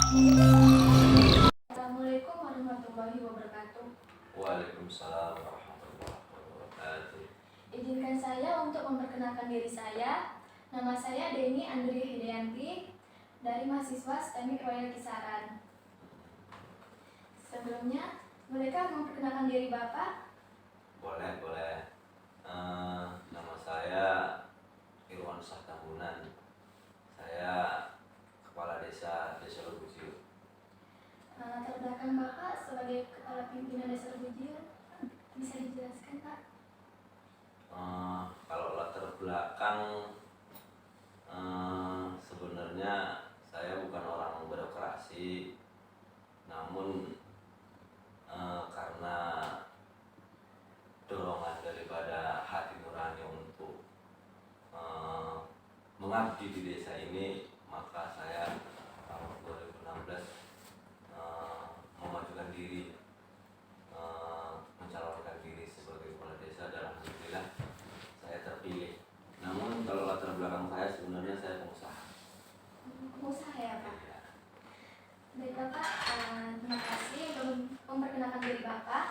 Assalamualaikum warahmatullahi wabarakatuh. Waalaikumsalam warahmatullahi wabarakatuh. Izinkan saya untuk memperkenalkan diri saya. Nama saya Deni Andri Hidayanti dari mahasiswa STEMIK Royal Kisaran. Sebelumnya, bolehkah memperkenalkan diri Bapak? Boleh. Nama saya Irwan Syah Tambunan. Saya Kepala Desa Lubujir. Latar belakang Bapak sebagai Kepala Pimpinan Desa Lubujir, bisa dijelaskan Pak? Kalau latar belakang, sebenarnya saya bukan orang birokrasi, namun karena dorongan daripada hati nurani untuk mengabdi di desa ini, maka saya tahun 2016 memajukan diri, mencalonkan diri sebagai kepala desa, dan alhamdulillah saya terpilih. Namun kalau latar belakang saya, sebenarnya saya pengusaha. Pengusaha ya Pak? Baik Bapak, terima kasih untuk memperkenalkan diri Bapak.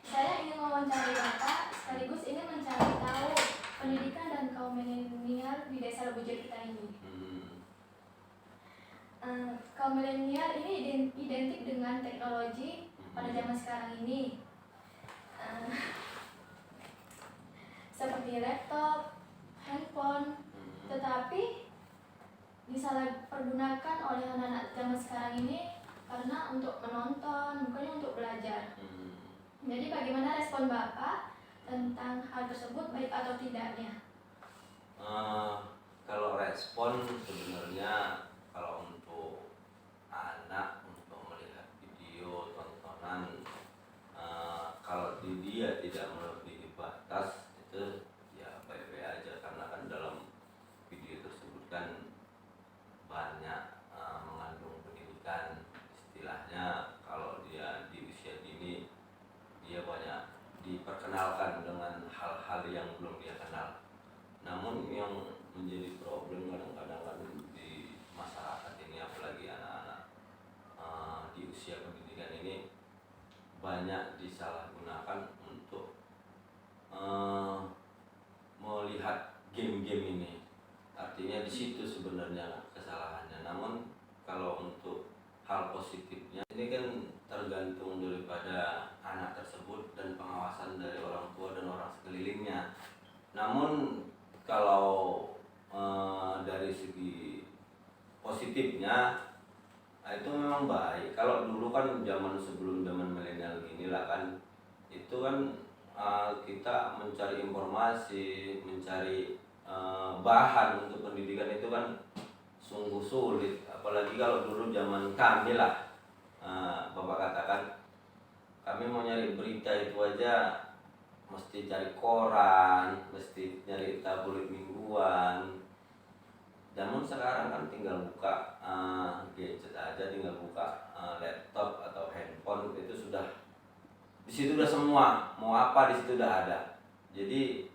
Saya ingin mewawancarai Bapak, sekaligus ingin mencari tahu pendidikan dan kaum milenial di Desa Lubujir kita ini. Kaum milenial ini identik dengan teknologi pada zaman sekarang ini, seperti laptop, handphone, tetapi disalahpergunakan oleh anak-anak zaman sekarang ini karena untuk menonton, bukannya untuk belajar. Jadi bagaimana respon Bapak tentang hal tersebut, baik atau tidaknya? Kalau respon, sebenarnya kalau untuk anak untuk melihat video tontonan, kalau dia tidak melebihi batas, itu ya baik-baik aja, karena kan dalam video tersebut kan banyak mengandung pendidikan. Istilahnya kalau dia di usia dini, dia banyak diperkenalkan dengan hal-hal yang belum dia kenal. Namun yang menjadi problem kadang-kadang kan di masyarakat ini, apalagi anak-anak di usia pendidikan ini, banyak disalahgunakan untuk melihat game-game ini. Artinya di situ sebenarnya kesalahannya. Namun kalau untuk hal positifnya, ini kan tergantung daripada anak tersebut dan pengawasan dari orang tua dan orang sekelilingnya. Namun kalau dari segi positifnya, itu memang baik. Kalau dulu kan sebelum zaman milenial gini lah kan, itu kan kita mencari informasi, mencari bahan untuk pendidikan itu kan sungguh sulit. Apalagi kalau dulu zaman kami lah, Bapak katakan, kami mau nyari berita itu aja mesti cari koran, mesti nyari tabloid mingguan. Namun sekarang kan tinggal buka gadget aja, tinggal buka laptop atau handphone, itu sudah di situ udah semua, mau apa di situ udah ada. Jadi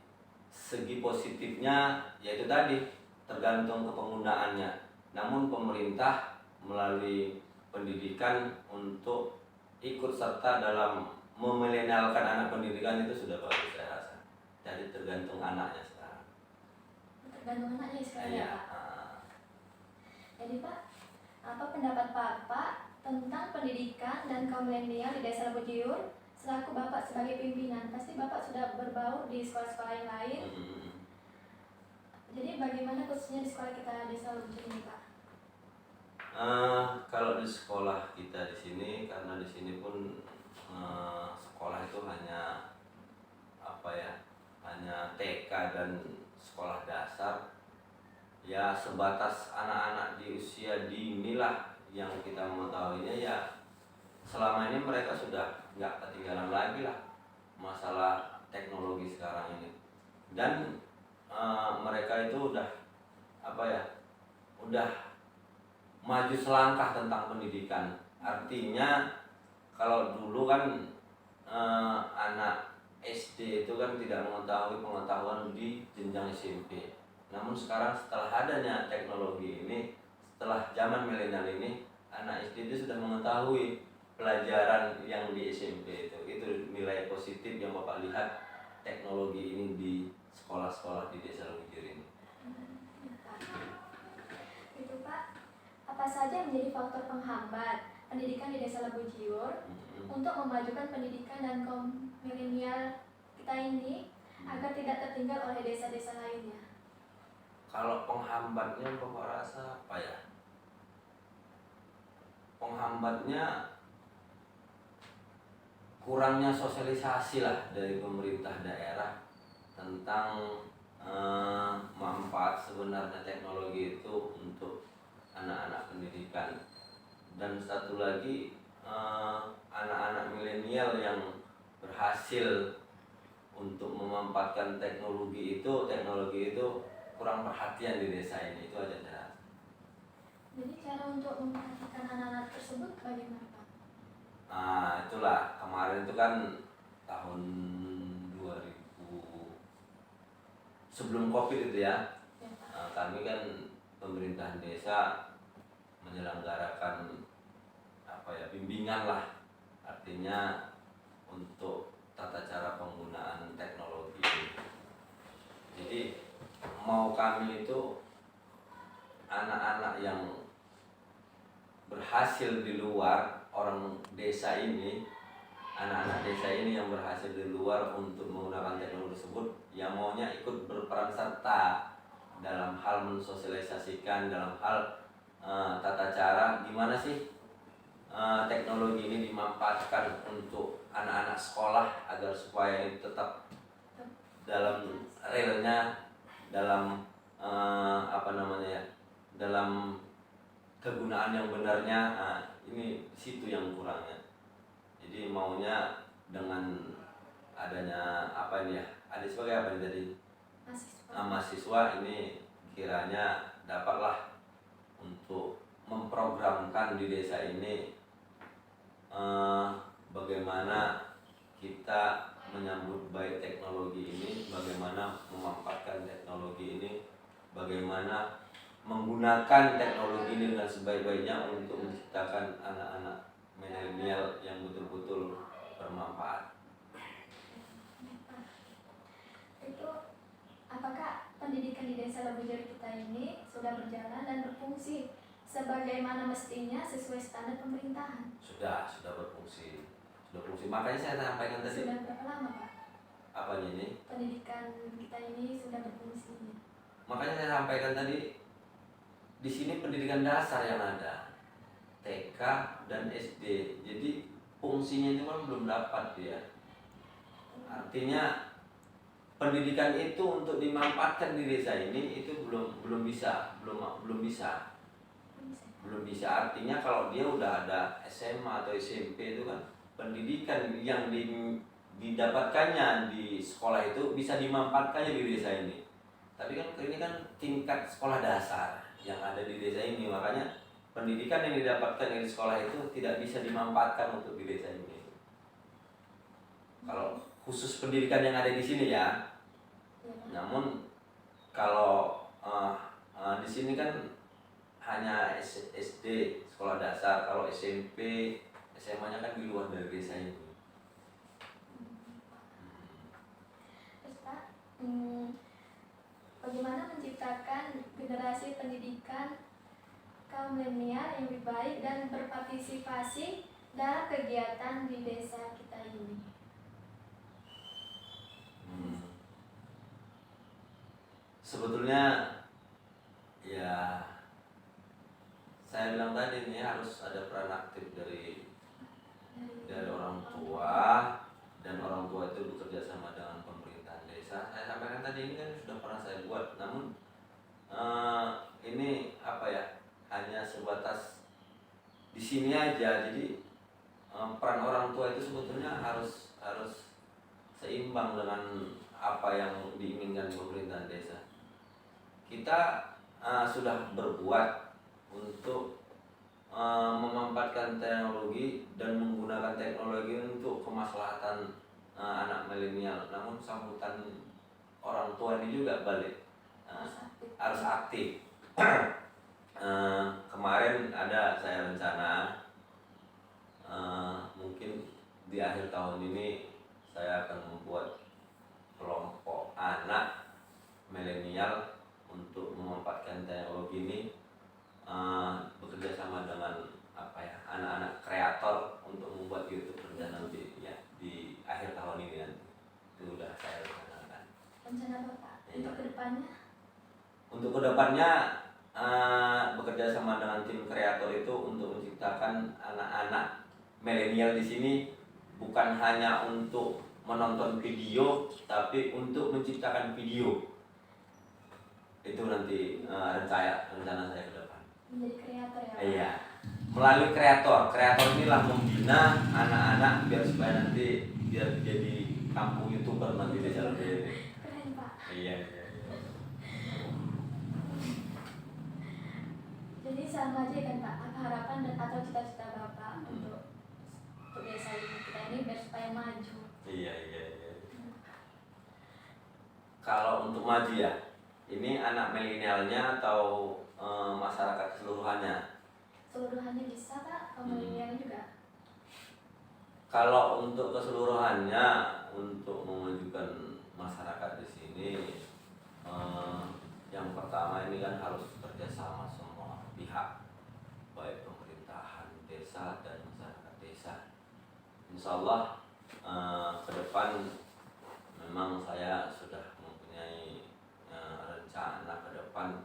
segi positifnya yaitu tadi tergantung ke penggunaannya. Namun pemerintah melalui pendidikan untuk ikut serta dalam memilenialkan anak pendidikan itu sudah bagus, saya rasa. Jadi tergantung anaknya sekarang. Tergantung anaknya sekarang Ya, ya Pak? Jadi Pak, apa pendapat Bapak tentang pendidikan dan kaum milenial di Desa Lubujir? Selaku Bapak sebagai pimpinan, pasti Bapak sudah berbaur di sekolah-sekolah yang lain. Jadi bagaimana khususnya di sekolah kita Desa Lubujir ini Pak? Kalau di sekolah kita di sini, karena di sini pun sekolah itu hanya hanya TK dan sekolah dasar, ya sebatas anak-anak di usia dini lah yang kita mengetahuinya. Ya selama ini mereka sudah nggak ketinggalan lagi lah masalah teknologi sekarang ini, dan mereka itu udah udah maju selangkah tentang pendidikan. Artinya kalau dulu kan anak SD itu kan tidak mengetahui pengetahuan di jenjang SMP. Namun sekarang setelah adanya teknologi ini, setelah zaman milenial ini, anak SD itu sudah mengetahui pelajaran yang di SMP itu nilai positif yang Bapak lihat teknologi ini di sekolah-sekolah di Desa Lubujir ini. Itu Pak, apa saja yang menjadi faktor penghambat pendidikan di Desa Lebojiur untuk memajukan pendidikan dan kaum milenial kita ini agar tidak tertinggal oleh desa-desa lainnya? Kalau penghambatnya Bapak rasa apa ya? Penghambatnya kurangnya sosialisasi lah dari pemerintah daerah tentang manfaat sebenarnya teknologi itu untuk anak-anak pendidikan. Dan satu lagi anak-anak milenial yang berhasil untuk memanfaatkan teknologi itu kurang perhatian di desa ini, itu aja dah. Jadi cara untuk memperhatikan anak-anak tersebut bagaimana Pak? Nah itulah kemarin itu kan tahun 2000 sebelum COVID itu ya, Ya, Pak. kami kan pemerintahan desa menyelenggarakan bimbingan lah, artinya untuk tata cara penggunaan teknologi. Jadi mau kami itu anak-anak yang berhasil di luar, orang desa ini, anak-anak desa ini yang berhasil di luar untuk menggunakan teknologi tersebut, yang maunya ikut berperan serta dalam hal mensosialisasikan, dalam hal tata cara gimana sih teknologi ini dimanfaatkan untuk anak-anak sekolah agar supaya ini tetap dalam realnya, dalam dalam kegunaan yang benarnya. Ini situ yang kurangnya. Jadi maunya dengan adanya ada sebagai apa tadi mahasiswa ini kiranya dapatlah untuk memprogramkan di desa ini bagaimana kita menyambut baik teknologi ini, bagaimana memanfaatkan teknologi ini, bagaimana menggunakan teknologi ini dengan sebaik-baiknya untuk menciptakan anak-anak milenial yang betul-betul bermanfaat. Itu apakah pendidikan di Desa Lebojiur kita ini sudah berjalan dan berfungsi sebagaimana mestinya sesuai standar pemerintahan? Sudah berfungsi. Makanya saya sampaikan tadi. Sudah berapa lama Pak? Apanya ini? Pendidikan kita ini sudah berfungsi. Makanya saya sampaikan tadi, di sini pendidikan dasar yang ada, TK dan SD. Jadi fungsinya itu kan belum dapat ya. Artinya pendidikan itu untuk dimanfaatkan di desa ini itu belum bisa. Artinya kalau dia udah ada SMA atau SMP itu kan pendidikan yang didapatkannya di sekolah itu bisa dimanfaatkannya di desa ini. Tapi kan ini kan tingkat sekolah dasar yang ada di desa ini, makanya pendidikan yang didapatkan di sekolah itu tidak bisa dimanfaatkan untuk di desa ini. Kalau khusus pendidikan yang ada di sini ya. Namun kalau di sini kan hanya SD sekolah dasar, kalau SMP SMA-nya kan di luar dari desa ini. Terus Pak, bagaimana menciptakan generasi pendidikan kaum milenial yang lebih baik dan berpartisipasi dalam kegiatan di desa kita ini? Sebetulnya ya saya bilang tadi ini harus ada peran aktif dari orang tua, dan orang tua itu bekerja sama dengan pemerintahan desa. Saya sampaikan tadi ini kan sudah pernah saya buat, namun ini hanya sebatas di sini aja. Jadi peran orang tua itu sebetulnya harus seimbang dengan apa yang diinginkan pemerintahan desa. Kita sudah berbuat untuk memanfaatkan teknologi dan menggunakan teknologi untuk kemaslahatan anak milenial. Namun sambutan orang tua ini juga balik, harus aktif. kemarin ada saya rencana mungkin di akhir tahun ini saya akan membuat kelompok anak milenial untuk memanfaatkan teknologi ini, bekerja sama dengan anak-anak kreator untuk membuat YouTube rencana nanti ya di akhir tahun ini nanti. Itu udah saya rencanakan. Rencana Bapak Iya. untuk kedepannya? Untuk kedepannya bekerja sama dengan tim kreator itu untuk menciptakan anak-anak milenial di sini bukan hanya untuk menonton video, tapi untuk menciptakan video. Itu nanti rencana saya ke depan. Menjadi kreator ya Pak? Iya. Melalui kreator inilah membina anak-anak biar supaya nanti biar jadi kampung YouTuber nanti di jalan ini. Keren Pak. Iya. Jadi sama aja kan Pak, apa harapan dan atau cita-cita Bapak untuk desa kita ini biar supaya maju? Iya. Kalau untuk maju ya, ini anak milenialnya atau masyarakat keseluruhannya? Seluruhannya bisa Pak, milenialnya juga? Kalau untuk keseluruhannya, untuk memajukan masyarakat di sini, yang pertama ini kan harus kerjasama semua pihak, baik pemerintahan desa dan masyarakat desa. Insya Allah ke depan memang saya sudah mempunyai rencana ke depan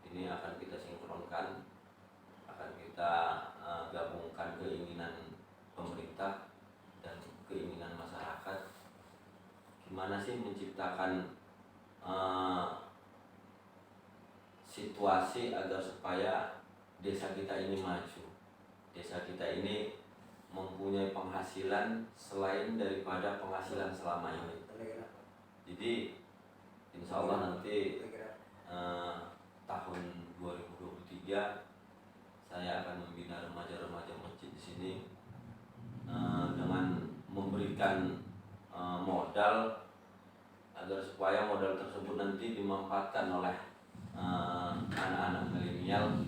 ini akan kita sinkronkan, akan kita gabungkan keinginan pemerintah dan keinginan masyarakat. Gimana sih menciptakan situasi agar supaya desa kita ini maju, desa kita ini mempunyai penghasilan selain daripada penghasilan selama ini. Jadi insya Allah nanti tahun 2023 saya akan membina remaja-remaja masjid di sini dengan memberikan modal agar supaya modal tersebut nanti dimanfaatkan oleh anak-anak milenial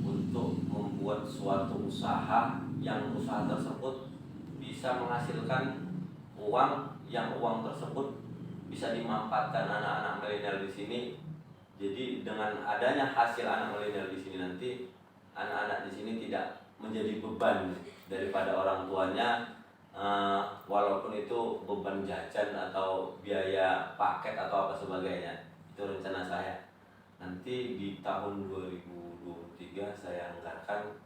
untuk membuat suatu usaha yang usaha tersebut bisa menghasilkan uang, yang uang tersebut bisa dimanfaatkan anak-anak milenial di sini. Jadi dengan adanya hasil anak milenial di sini nanti anak-anak di sini tidak menjadi beban daripada orang tuanya, walaupun itu beban jajan atau biaya paket atau apa sebagainya. Itu rencana saya. Nanti di tahun 2023 saya anggarkan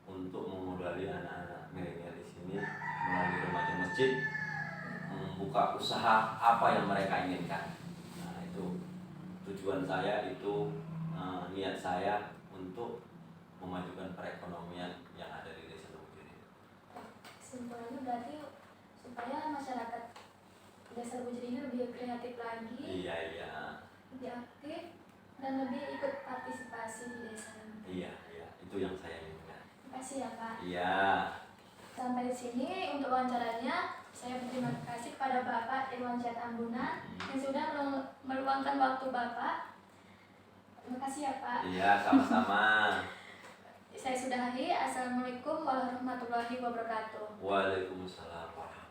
untuk memodali anak-anak milenial di sini melalui remaja masjid, membuka usaha apa yang mereka inginkan. Nah, itu tujuan saya, itu niat saya untuk memajukan perekonomian yang ada di desa Lubuk ini. Kesimpulannya berarti supaya masyarakat desa Lubuk ini lebih kreatif lagi, Iya. lebih aktif dan lebih ikut partisipasi di desa ini. Iya, itu yang saya inginkan. Terima kasih ya Pak. Iya. Sampai di sini untuk wawancaranya. Saya berterima kasih kepada Bapak Irwan Syed Ambunan yang sudah meluangkan waktu Bapak. Terima kasih ya Pak. Iya, sama-sama. Saya sudahi. Assalamualaikum warahmatullahi wabarakatuh. Waalaikumsalam warahmatullahi wabarakatuh.